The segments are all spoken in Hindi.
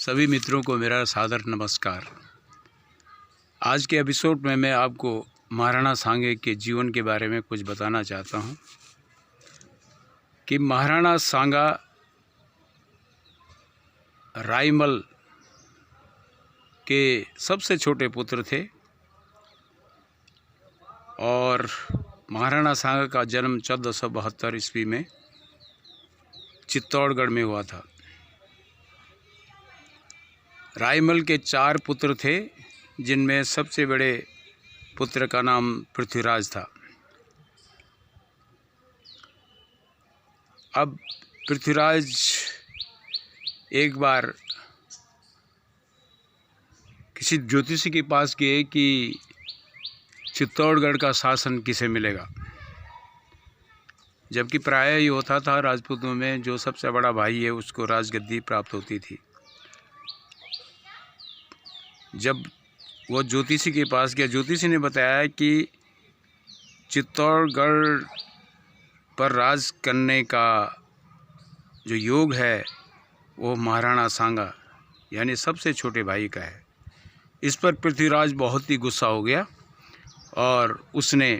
सभी मित्रों को मेरा सादर नमस्कार। आज के एपिसोड में मैं आपको महाराणा सांगा के जीवन के बारे में कुछ बताना चाहता हूं कि महाराणा सांगा रायमल के सबसे छोटे पुत्र थे और महाराणा सांगा का जन्म 1472 ईस्वी में चित्तौड़गढ़ में हुआ था। रायमल के 4 पुत्र थे, जिनमें सबसे बड़े पुत्र का नाम पृथ्वीराज था। अब पृथ्वीराज एक बार किसी ज्योतिषी के पास गए कि चित्तौड़गढ़ का शासन किसे मिलेगा, जबकि प्रायः ये होता था राजपूतों में जो सबसे बड़ा भाई है उसको राजगद्दी प्राप्त होती थी। जब वो ज्योतिषी के पास गया, ज्योतिषी ने बताया कि चित्तौड़गढ़ पर राज करने का जो योग है वो महाराणा सांगा यानी सबसे छोटे भाई का है। इस पर पृथ्वीराज बहुत ही गुस्सा हो गया और उसने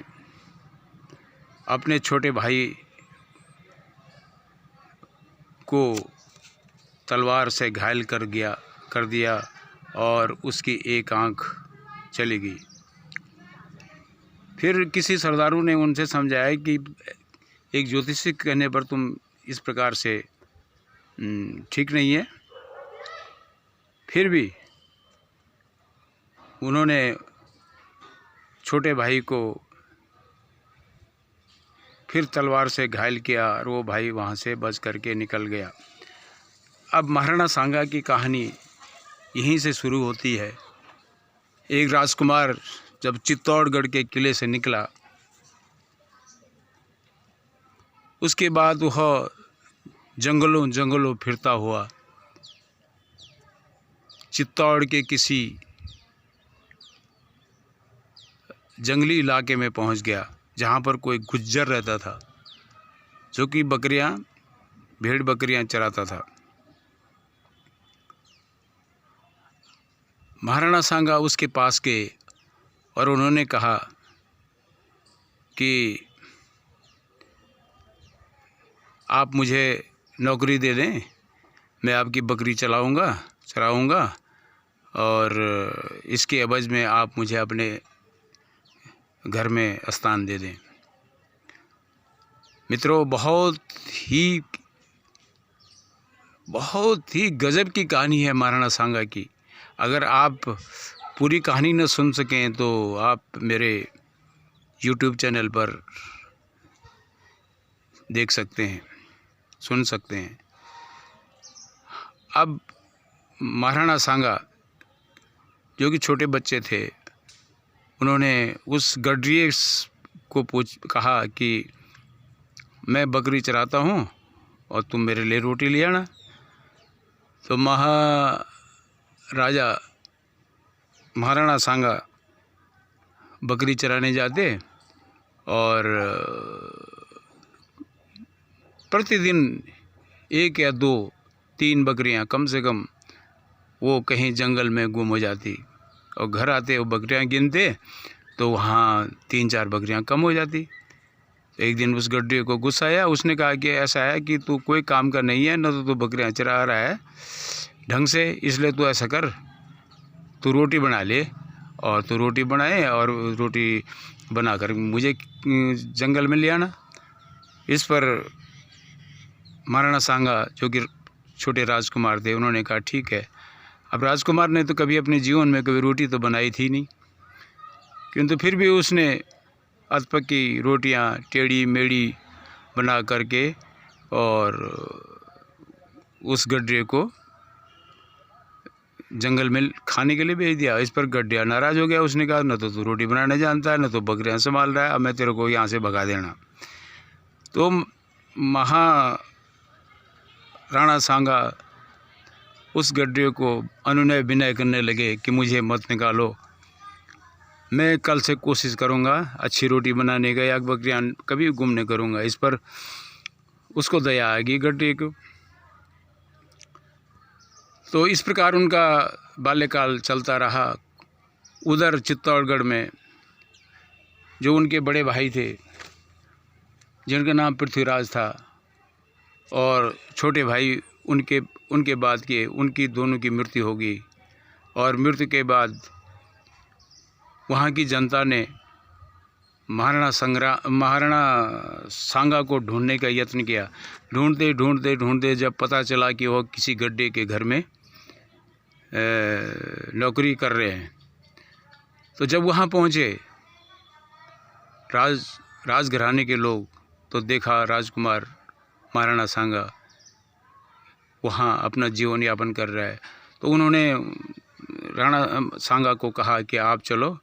अपने छोटे भाई को तलवार से घायल कर दिया और उसकी एक आंख चली गई। फिर किसी सरदारों ने उनसे समझाया कि एक ज्योतिषी कहने पर तुम इस प्रकार से ठीक नहीं है। फिर भी उन्होंने छोटे भाई को फिर तलवार से घायल किया और वो भाई वहाँ से बच करके निकल गया। अब महाराणा सांगा की कहानी यहीं से शुरू होती है। एक राजकुमार जब चित्तौड़गढ़ के किले से निकला, उसके बाद वह जंगलों जंगलों फिरता हुआ चित्तौड़ के किसी जंगली इलाके में पहुंच गया, जहां पर कोई गुज्जर रहता था जो कि भेड़ बकरियां चराता था। महाराणा सांगा उसके पास गए और उन्होंने कहा कि आप मुझे नौकरी दे दें, मैं आपकी बकरी चराऊँगा और इसके एवज में आप मुझे अपने घर में स्थान दे दें। मित्रों, बहुत ही गजब की कहानी है महाराणा सांगा की। अगर आप पूरी कहानी न सुन सकें तो आप मेरे YouTube चैनल पर देख सकते हैं, सुन सकते हैं। अब महाराणा सांगा जो कि छोटे बच्चे थे, उन्होंने उस गडरिये को कहा कि मैं बकरी चराता हूँ और तुम मेरे लिए रोटी ले आना। तो महाराणा सांगा बकरी चराने जाते और प्रतिदिन 1 या 2, 3 बकरियां कम से कम वो कहीं जंगल में गुम हो जाती और घर आते वो बकरियां गिनते तो वहाँ 3-4 बकरियां कम हो जाती। एक दिन उस गड्ढे को गुस्सा आया, उसने कहा कि ऐसा है कि तू कोई काम का नहीं है, न तो तू बकरियां चरा रहा है ढंग से, इसलिए तू ऐसा कर, तू रोटी बना ले। और तू रोटी बनाए और रोटी बनाकर मुझे जंगल में ले आना। इस पर महाराणा सांगा जो कि छोटे राजकुमार थे, उन्होंने कहा ठीक है। अब राजकुमार ने तो कभी अपने जीवन में कभी रोटी तो बनाई थी नहीं, किंतु फिर भी उसने अधपकी रोटियां टेढ़ी मेढ़ी बना करके और उस गड्ढे को जंगल में खाने के लिए भेज दिया। इस पर गड्ढिया नाराज़ हो गया, उसने कहा न तो तू रोटी बनाना जानता है, न तो बकरियां संभाल रहा है, अब मैं तेरे को यहाँ से भगा देना। तो राणा सांगा उस गड्ढे को अनुनय विनय करने लगे कि मुझे मत निकालो, मैं कल से कोशिश करूँगा अच्छी रोटी बनाने का, या बकरियां कभी गुम नहीं करूँगा। इस पर उसको दया आ गई गड्ढे को। तो इस प्रकार उनका बाल्यकाल चलता रहा। उधर चित्तौड़गढ़ में जो उनके बड़े भाई थे जिनका नाम पृथ्वीराज था, और छोटे भाई उनके बाद के उनकी दोनों की मृत्यु हो गई। और मृत्यु के बाद वहाँ की जनता ने महाराणा सांगा को ढूंढने का यत्न किया। ढूंढते जब पता चला कि वो किसी गड्ढे के घर में नौकरी कर रहे हैं, तो जब वहाँ पहुँचे राजघराने के लोग, तो देखा राजकुमार महाराणा सांगा वहाँ अपना जीवन यापन कर रहा है। तो उन्होंने राणा सांगा को कहा कि आप चलो,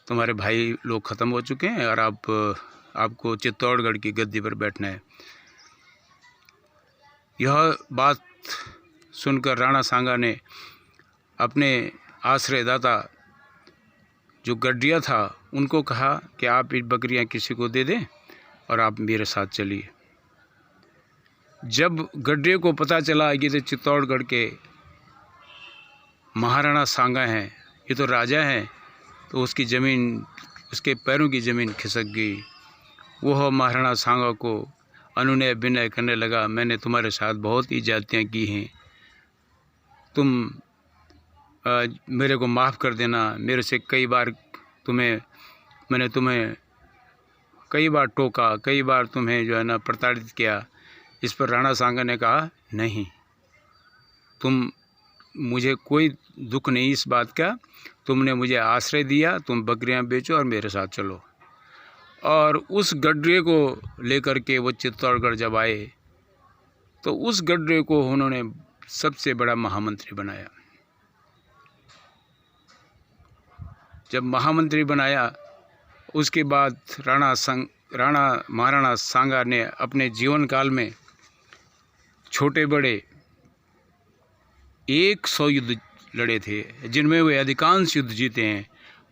तुम्हारे भाई लोग ख़त्म हो चुके हैं और आपको चित्तौड़गढ़ की गद्दी पर बैठना है। यह बात सुनकर राणा सांगा ने अपने आश्रयदाता जो गड्डिया था उनको कहा कि आप ये बकरियां किसी को दे दें और आप मेरे साथ चलिए। जब गड्डिया को पता चला कि ये चित्तौड़गढ़ के महाराणा सांगा हैं, ये तो राजा हैं, तो उसकी ज़मीन, उसके पैरों की ज़मीन खिसक गई। वह महाराणा सांगा को अनुनय विनय करने लगा, मैंने तुम्हारे साथ बहुत ही ज्यादतियाँ की हैं, तुम मेरे को माफ़ कर देना। मेरे से मैंने तुम्हें कई बार टोका, कई बार तुम्हें जो है ना प्रताड़ित किया। इस पर राणा सांगा ने कहा, नहीं, मुझे कोई दुख नहीं इस बात का, तुमने मुझे आश्रय दिया, तुम बकरियां बेचो और मेरे साथ चलो। और उस गड्ढे को लेकर के वो चित्तौड़गढ़ जब आए तो उस गड्ढे को उन्होंने सबसे बड़ा महामंत्री बनाया। जब महामंत्री बनाया उसके बाद महाराणा सांगा ने अपने जीवन काल में छोटे बड़े 100 युद्ध लड़े थे, जिनमें वे अधिकांश युद्ध जीते हैं।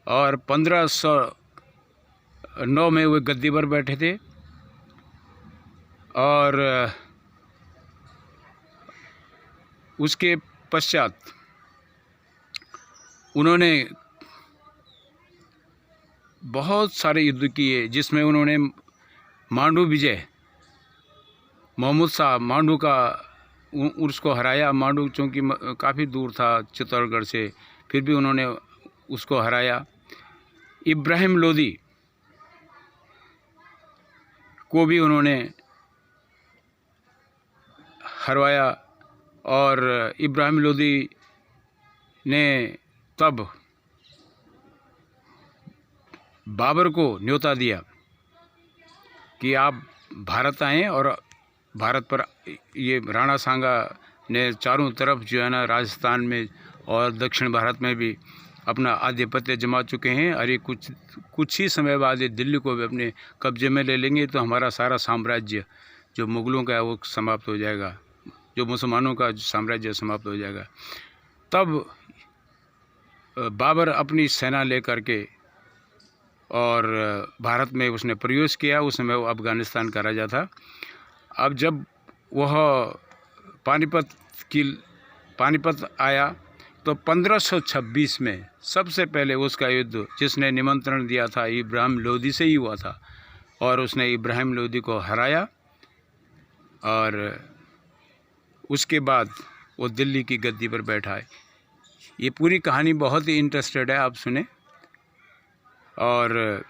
और 1509 में वे गद्दी पर बैठे थे और उसके पश्चात उन्होंने बहुत सारे युद्ध किए, जिसमें उन्होंने मांडू विजय, मोहम्मद शाह मांडू का उसको हराया। मांडू चूँकि काफ़ी दूर था चित्तौड़गढ़ से, फिर भी उन्होंने उसको हराया। इब्राहिम लोदी को भी उन्होंने हरवाया। और इब्राहिम लोदी ने तब बाबर को न्योता दिया कि आप भारत आएँ, और भारत पर ये राणा सांगा ने चारों तरफ जो है ना राजस्थान में और दक्षिण भारत में भी अपना आधिपत्य जमा चुके हैं। और ये कुछ ही समय बाद ये दिल्ली को भी अपने कब्जे में ले लेंगे, तो हमारा सारा साम्राज्य जो मुग़लों का है वो समाप्त हो जाएगा, जो मुसलमानों का साम्राज्य समाप्त हो जाएगा। तब बाबर अपनी सेना लेकर के और भारत में उसने प्रवेश किया। उस समय वो अफ़गानिस्तान का राजा था। अब जब वह पानीपत आया तो 1526 में सबसे पहले उसका युद्ध जिसने निमंत्रण दिया था इब्राहिम लोदी से ही हुआ था, और उसने इब्राहिम लोदी को हराया। और उसके बाद वो दिल्ली की गद्दी पर बैठा है। ये पूरी कहानी बहुत ही इंटरेस्टेड है, आप सुने। और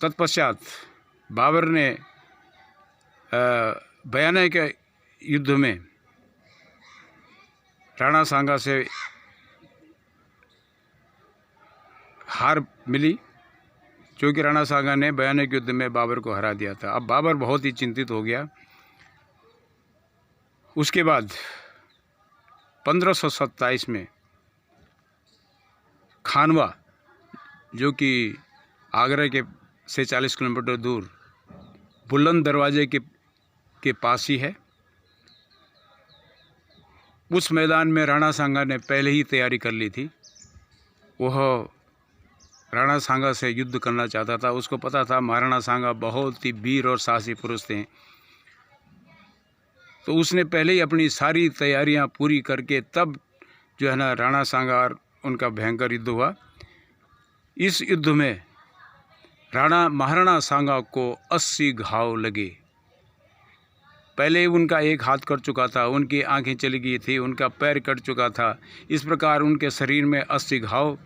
तत्पश्चात बाबर ने बयाना के युद्ध में राणा सांगा से हार मिली, क्योंकि राणा सांगा ने बयाना के युद्ध में बाबर को हरा दिया था। अब बाबर बहुत ही चिंतित हो गया। उसके बाद 1527 में खानवा, जो कि आगरा से 40 किलोमीटर दूर बुलंद दरवाजे के पास ही है, उस मैदान में राणा सांगा ने पहले ही तैयारी कर ली थी। वह राणा सांगा से युद्ध करना चाहता था। उसको पता था महाराणा सांगा बहुत ही वीर और साहसी पुरुष थे। तो उसने पहले ही अपनी सारी तैयारियां पूरी करके तब जो है ना राणा सांगा और उनका भयंकर युद्ध हुआ। इस युद्ध में महाराणा सांगा को 80 घाव लगे। पहले उनका एक हाथ कट चुका था, उनकी आंखें चली गई थी, उनका पैर कट चुका था। इस प्रकार उनके शरीर में 80 घाव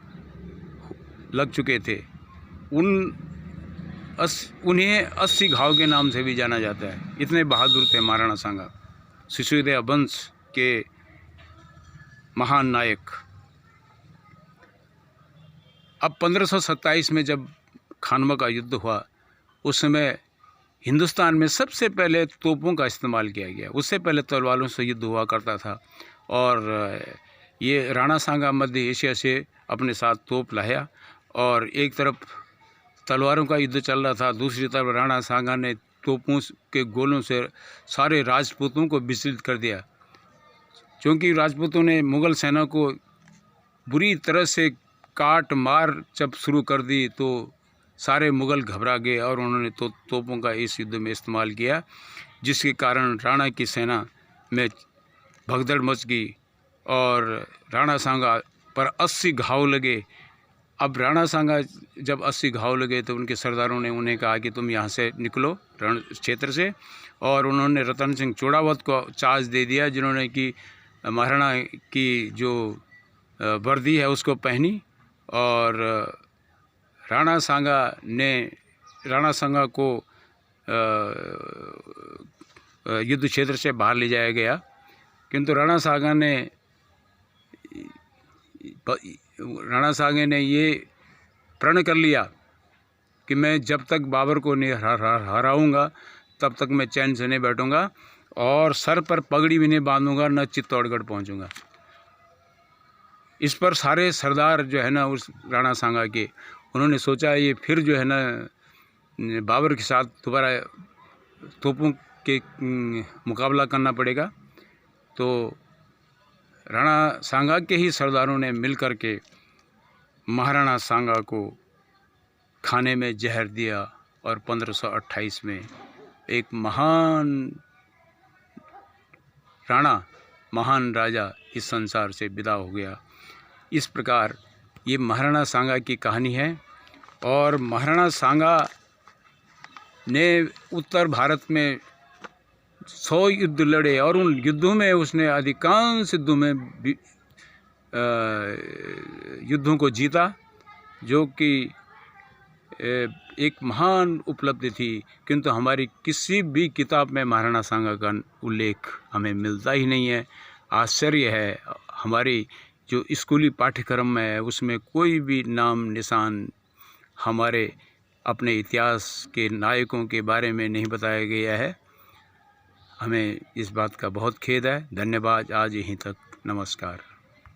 लग चुके थे। उन्हें 80 घाव के नाम से भी जाना जाता है। इतने बहादुर थे महाराणा सांगा, सिसोदिया वंश के महान नायक। अब 1527 में जब खानवा का युद्ध हुआ, उस समय हिंदुस्तान में सबसे पहले तोपों का इस्तेमाल किया गया। उससे पहले तलवारों से युद्ध हुआ करता था। और ये राणा सांगा मध्य एशिया से अपने साथ तोप लाया, और एक तरफ तलवारों का युद्ध चल रहा था, दूसरी तरफ राणा सांगा ने तोपों के गोलों से सारे राजपूतों को विचलित कर दिया। क्योंकि राजपूतों ने मुग़ल सेना को बुरी तरह से काट मार जब शुरू कर दी, तो सारे मुग़ल घबरा गए और उन्होंने तोपों का इस युद्ध में इस्तेमाल किया, जिसके कारण राणा की सेना में भगदड़ मच गई और राणा सांगा पर 80 घाव लगे। अब राणा सांगा जब 80 घाव लगे तो उनके सरदारों ने उन्हें कहा कि तुम यहाँ से निकलो रण क्षेत्र से, और उन्होंने रतन सिंह चोड़ावत को चार्ज दे दिया, जिन्होंने कि महाराणा की जो वर्दी है उसको पहनी, और राणा सांगा को युद्ध क्षेत्र से बाहर ले जाया गया। किंतु राणा सांगा ने ये प्रण कर लिया कि मैं जब तक बाबर को नहीं हराऊंगा तब तक मैं चैन से नहीं बैठूंगा, और सर पर पगड़ी भी नहीं बांधूंगा, न चित्तौड़गढ़ पहुंचूंगा। इस पर सारे सरदार जो है ना उस राणा सांगा के, उन्होंने सोचा ये फिर जो है ना बाबर के साथ दोबारा तोपों के मुकाबला करना पड़ेगा। तो राणा सांगा के ही सरदारों ने मिलकर के महाराणा सांगा को खाने में जहर दिया, और 1528 में एक महान राजा इस संसार से विदा हो गया। इस प्रकार ये महाराणा सांगा की कहानी है। और महाराणा सांगा ने उत्तर भारत में 100 युद्ध लड़े, और उन युद्धों में उसने अधिकांश युद्धों को जीता, जो कि एक महान उपलब्धि थी। किंतु हमारी किसी भी किताब में महाराणा सांगा का उल्लेख हमें मिलता ही नहीं है। आश्चर्य है, हमारी जो स्कूली पाठ्यक्रम में है उसमें कोई भी नाम निशान हमारे अपने इतिहास के नायकों के बारे में नहीं बताया गया है। हमें इस बात का बहुत खेद है। धन्यवाद। आज यहीं तक। नमस्कार।